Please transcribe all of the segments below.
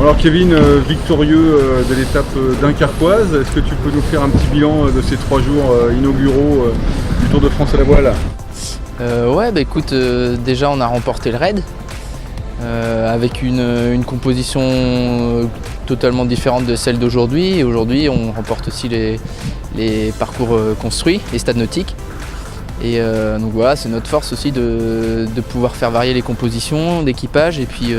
Alors Kevin, victorieux de l'étape dunkerquoise, est-ce que tu peux nous faire un petit bilan de ces 3 jours inauguraux du Tour de France à la voile? Ouais, bah écoute, déjà on a remporté le raid avec une composition totalement différente de celle d'aujourd'hui. Et aujourd'hui on remporte aussi les parcours construits, les stades nautiques. Et donc voilà, c'est notre force aussi de pouvoir faire varier les compositions d'équipage et puis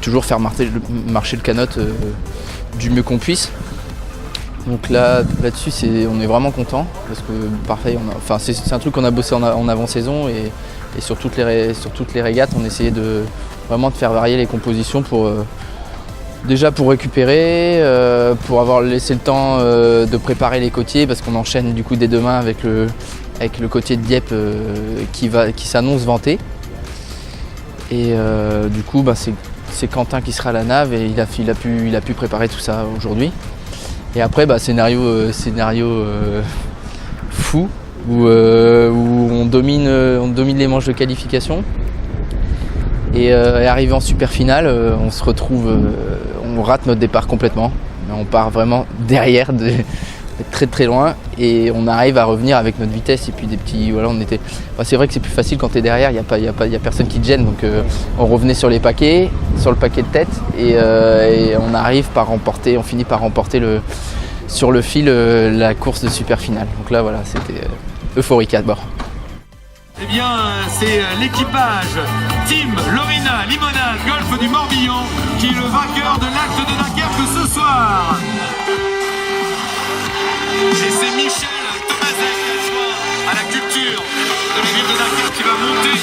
toujours faire marcher le canot du mieux qu'on puisse. Donc là-dessus, on est vraiment content parce que parfait, c'est un truc qu'on a bossé en avant-saison et sur toutes les régates, on essayait vraiment de faire varier les compositions déjà pour récupérer, pour avoir laissé le temps de préparer les côtiers parce qu'on enchaîne du coup dès demain avec le côtier de Dieppe qui s'annonce vanté. Et du coup, c'est Quentin qui sera à la nave et il a pu préparer tout ça aujourd'hui. Et après, scénario fou où on domine les manches de qualification. Et arrivé en super finale, on se retrouve, on rate notre départ complètement. On part vraiment derrière, très très loin, et on arrive à revenir avec notre vitesse et puis des petits. Voilà, c'est vrai que c'est plus facile quand tu es derrière, il y a personne qui te gêne, donc on revenait sur le paquet de tête, et on finit par remporter sur le fil la course de super finale. Donc là voilà, c'était euphorique à bord. Eh bien, c'est l'équipage Team Lorena Limonade Golfe du Morbihan qui est le vainqueur de l'acte de Dunkerque ce soir. Et c'est Michel Thomazel, adjoint à la culture de la ville de Dunkerque, qui va monter